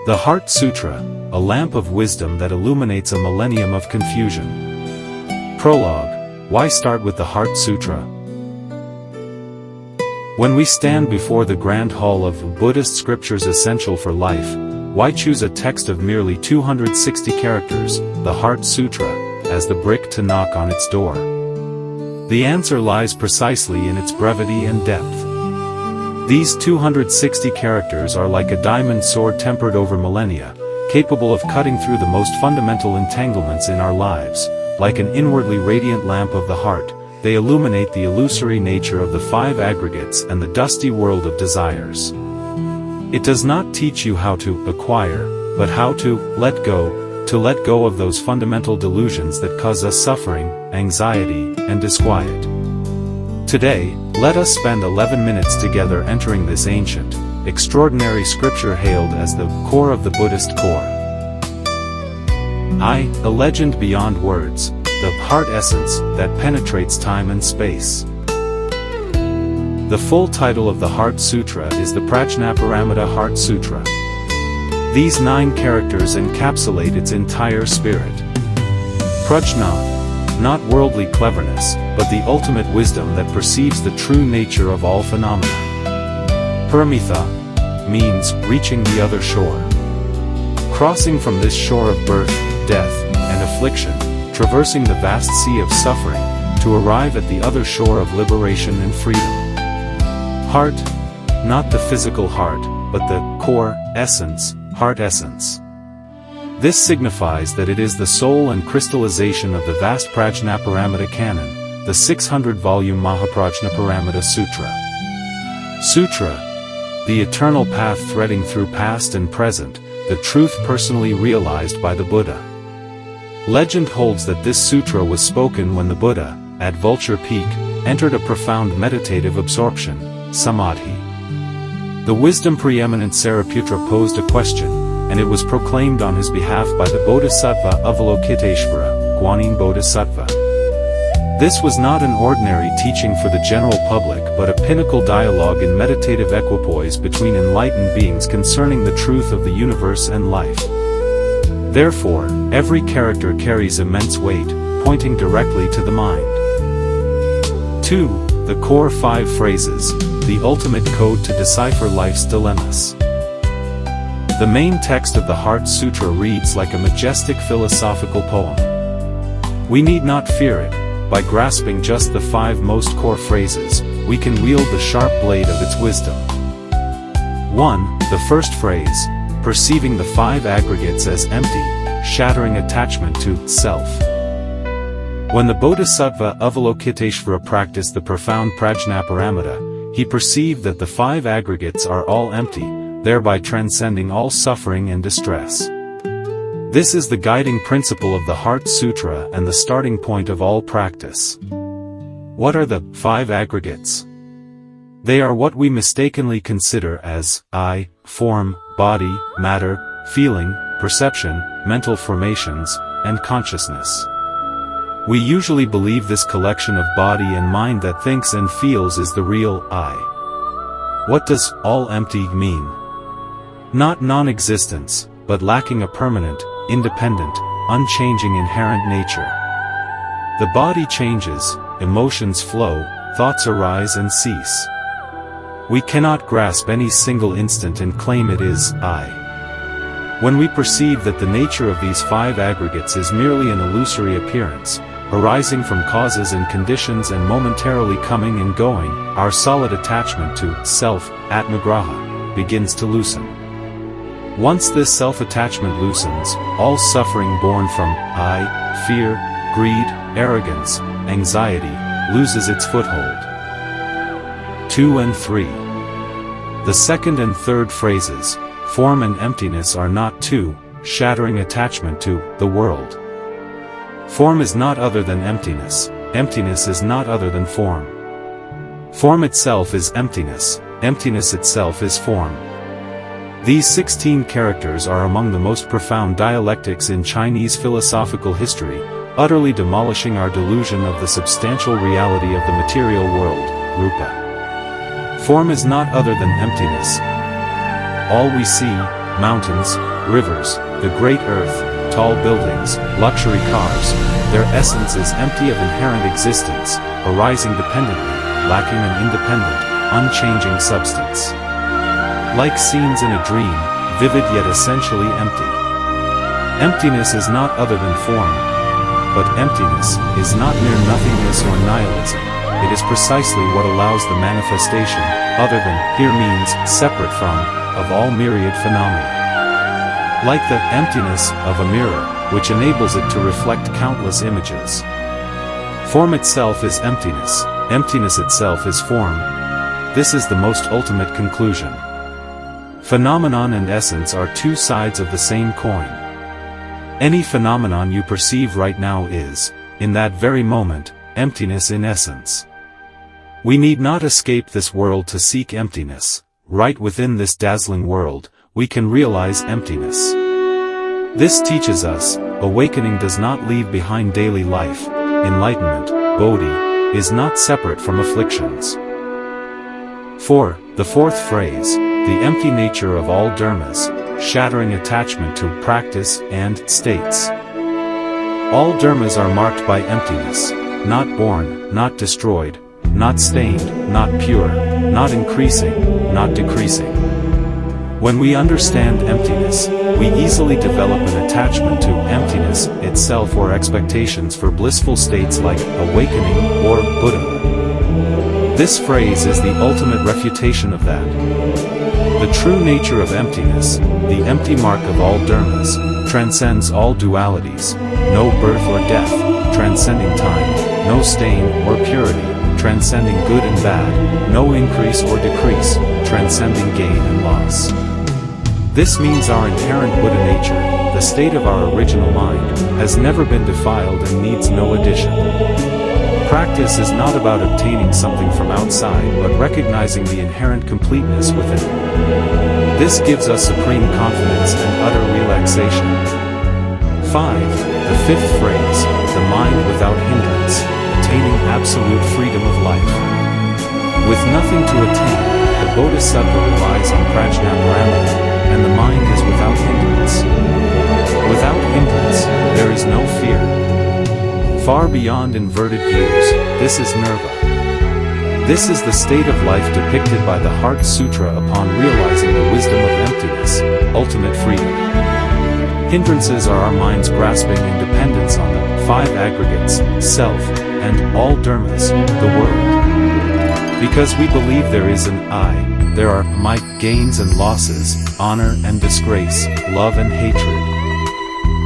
The Heart Sutra, a lamp of wisdom that illuminates a millennium of confusion. Prologue. Why start with the Heart Sutra? When we stand before the grand hall of Buddhist scriptures essential for life, why choose a text of merely 260 characters, the Heart Sutra, as the brick to knock on its door? The answer lies precisely in its brevity and depth. These 260 characters are like a diamond sword tempered over millennia, capable of cutting through the most fundamental entanglements in our lives. Like an inwardly radiant lamp of the heart, they illuminate the illusory nature of the five aggregates and the dusty world of desires. It does not teach you how to acquire, but how to let go of those fundamental delusions that cause us suffering, anxiety, and disquiet. Today, let us spend 11 minutes together entering this ancient, extraordinary scripture hailed as the core of the Buddhist core. A legend beyond words, the heart essence that penetrates time and space. The full title of the Heart Sutra is the Prajnaparamita Heart Sutra. These 9 characters encapsulate its entire spirit. Prajna, not worldly cleverness, but the ultimate wisdom that perceives the true nature of all phenomena. Paramitha means reaching the other shore. Crossing from this shore of birth, death, and affliction, traversing the vast sea of suffering, to arrive at the other shore of liberation and freedom. Heart, not the physical heart, but the core essence, heart essence. This signifies that it is the soul and crystallization of the vast Prajnaparamita canon, the 600-volume Mahaprajnaparamita Sutra. Sutra, the eternal path threading through past and present, the truth personally realized by the Buddha. Legend holds that this sutra was spoken when the Buddha, at Vulture Peak, entered a profound meditative absorption, samadhi. The wisdom preeminent Sariputra posed a question, and it was proclaimed on his behalf by the Bodhisattva Avalokiteshvara, Guanyin Bodhisattva. This was not an ordinary teaching for the general public but a pinnacle dialogue in meditative equipoise between enlightened beings concerning the truth of the universe and life. Therefore, every character carries immense weight, pointing directly to the mind. 2. The core 5 phrases, the ultimate code to decipher life's dilemmas. The main text of the Heart Sutra reads like a majestic philosophical poem. We need not fear it. By grasping just the 5 most core phrases, we can wield the sharp blade of its wisdom. 1. The first phrase, perceiving the 5 aggregates as empty, shattering attachment to self. When the Bodhisattva Avalokiteshvara practiced the profound Prajnaparamita, he perceived that the 5 aggregates are all empty, thereby transcending all suffering and distress. This is the guiding principle of the Heart Sutra and the starting point of all practice. What are the 5 aggregates? They are what we mistakenly consider as I, form, body, matter, feeling, perception, mental formations, and consciousness. We usually believe this collection of body and mind that thinks and feels is the real I. What does all empty mean? Not non-existence, but lacking a permanent, independent, unchanging inherent nature. The body changes, emotions flow, thoughts arise and cease. We cannot grasp any single instant and claim it is I. When we perceive that the nature of these 5 aggregates is merely an illusory appearance, arising from causes and conditions and momentarily coming and going, our solid attachment to self, atmagraha, begins to loosen. Once this self-attachment loosens, all suffering born from I, fear, greed, arrogance, anxiety, loses its foothold. 2 and 3. The second and third phrases, form and emptiness are not 2, shattering attachment to the world. Form is not other than emptiness, emptiness is not other than form. Form itself is emptiness, emptiness itself is form. These 16 characters are among the most profound dialectics in Chinese philosophical history, utterly demolishing our delusion of the substantial reality of the material world, rupa. Form is not other than emptiness. All we see, mountains, rivers, the great earth, tall buildings, luxury cars, their essence is empty of inherent existence, arising dependently, lacking an independent, unchanging substance. Like scenes in a dream, vivid yet essentially empty. Emptiness is not other than form. But emptiness is not mere nothingness or nihilism. It is precisely what allows the manifestation, other than, here means, separate from, of all myriad phenomena. Like the emptiness of a mirror, which enables it to reflect countless images. Form itself is emptiness, emptiness itself is form. This is the most ultimate conclusion. Phenomenon and essence are two sides of the same coin. Any phenomenon you perceive right now is, in that very moment, emptiness in essence. We need not escape this world to seek emptiness. Right within this dazzling world, we can realize emptiness. This teaches us, awakening does not leave behind daily life. Enlightenment, bodhi, is not separate from afflictions. 4. The fourth phrase, the empty nature of all dharmas, shattering attachment to practice and states. All dharmas are marked by emptiness, not born, not destroyed, not stained, not pure, not increasing, not decreasing. When we understand emptiness, we easily develop an attachment to emptiness itself or expectations for blissful states like awakening or Buddhahood. This phrase is the ultimate refutation of that. The true nature of emptiness, the empty mark of all dharmas, transcends all dualities, no birth or death, transcending time, no stain or purity, transcending good and bad, no increase or decrease, transcending gain and loss. This means our inherent Buddha nature, the state of our original mind, has never been defiled and needs no addition. Practice is not about obtaining something from outside but recognizing the inherent completeness within. This gives us supreme confidence and utter relaxation. 5. The fifth phrase, the mind without hindrance, attaining absolute freedom of life. With nothing to attain, the Bodhisattva relies on prajnaparamita, and the mind is without hindrance. Without hindrance, there is no fear. Far beyond inverted views, this is nirvana. This is the state of life depicted by the Heart Sutra upon realizing the wisdom of emptiness, ultimate freedom. Hindrances are our mind's grasping and dependence on the 5 aggregates, self, and all dharmas, the world. Because we believe there is an I, there are might, gains and losses, honor and disgrace, love and hatred.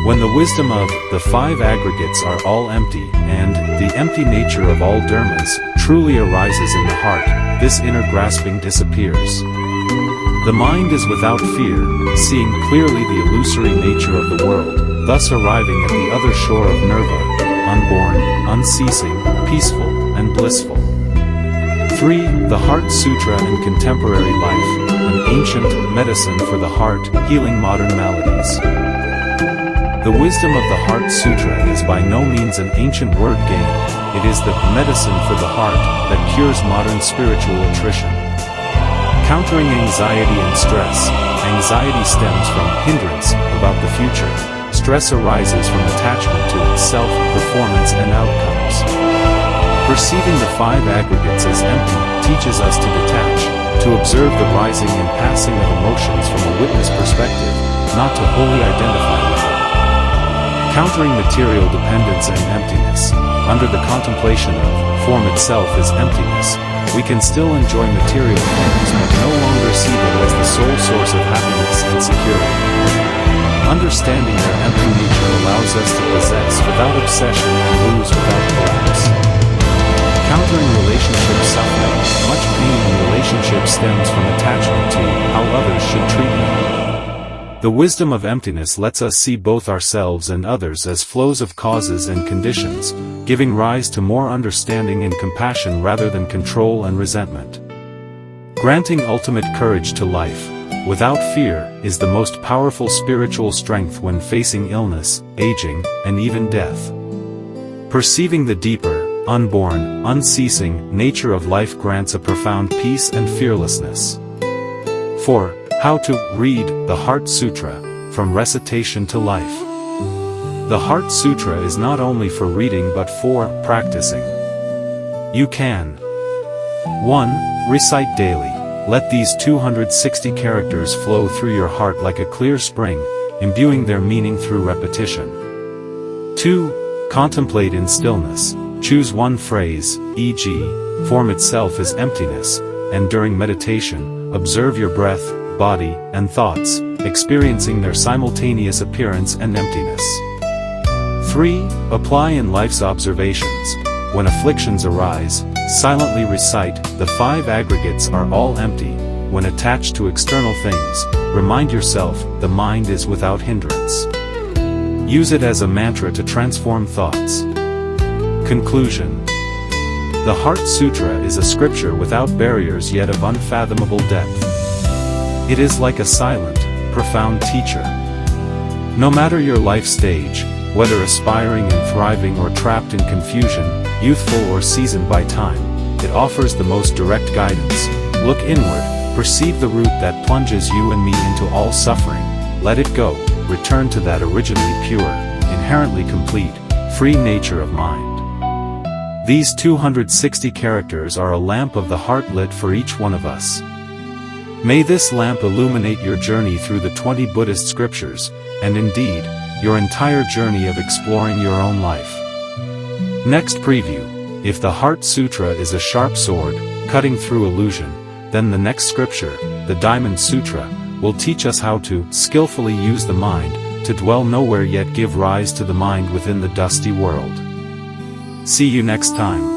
When the wisdom of the 5 aggregates are all empty, and the empty nature of all dharmas truly arises in the heart, this inner grasping disappears. The mind is without fear, seeing clearly the illusory nature of the world, thus arriving at the other shore of nirvana, unborn, unceasing, peaceful, and blissful. 3. The Heart Sutra and Contemporary Life, an ancient medicine for the heart, healing modern maladies. The wisdom of the Heart Sutra is by no means an ancient word game, it is the medicine for the heart that cures modern spiritual attrition. Countering anxiety and stress, anxiety stems from hindrance about the future, stress arises from attachment to self, performance and outcomes. Perceiving the 5 aggregates as empty teaches us to detach, to observe the rising and passing of emotions from a witness perspective, not to wholly identify with them. Countering material dependence and emptiness, under the contemplation of form itself is emptiness, we can still enjoy material things but no longer see them as the sole source of happiness and security. Understanding their empty nature allows us to possess without obsession and lose without collapse. Countering relationship suffering, much pain in relationships stems from attachment to how others should treat me. The wisdom of emptiness lets us see both ourselves and others as flows of causes and conditions, giving rise to more understanding and compassion rather than control and resentment. Granting ultimate courage to life, without fear, is the most powerful spiritual strength when facing illness, aging, and even death. Perceiving the deeper, unborn, unceasing nature of life grants a profound peace and fearlessness. 4. How to read the Heart Sutra, from recitation to life. The Heart Sutra is not only for reading but for practicing. You can 1. Recite daily. Let these 260 characters flow through your heart like a clear spring, imbuing their meaning through repetition. 2. Contemplate in stillness. Choose one phrase, e.g., form itself is emptiness, and during meditation, observe your breath, body, and thoughts, experiencing their simultaneous appearance and emptiness. 3. Apply in life's observations. When afflictions arise, silently recite, the 5 aggregates are all empty. When attached to external things, remind yourself, the mind is without hindrance. Use it as a mantra to transform thoughts. Conclusion. The Heart Sutra is a scripture without barriers yet of unfathomable depth. It is like a silent, profound teacher. No matter your life stage, whether aspiring and thriving or trapped in confusion, youthful or seasoned by time, it offers the most direct guidance. Look inward, perceive the root that plunges you and me into all suffering, let it go, return to that originally pure, inherently complete, free nature of mind. These 260 characters are a lamp of the heart lit for each one of us. May this lamp illuminate your journey through the 20 Buddhist scriptures, and indeed, your entire journey of exploring your own life. Next preview. If the Heart Sutra is a sharp sword, cutting through illusion, then the next scripture, the Diamond Sutra, will teach us how to skillfully use the mind, to dwell nowhere yet give rise to the mind within the dusty world. See you next time.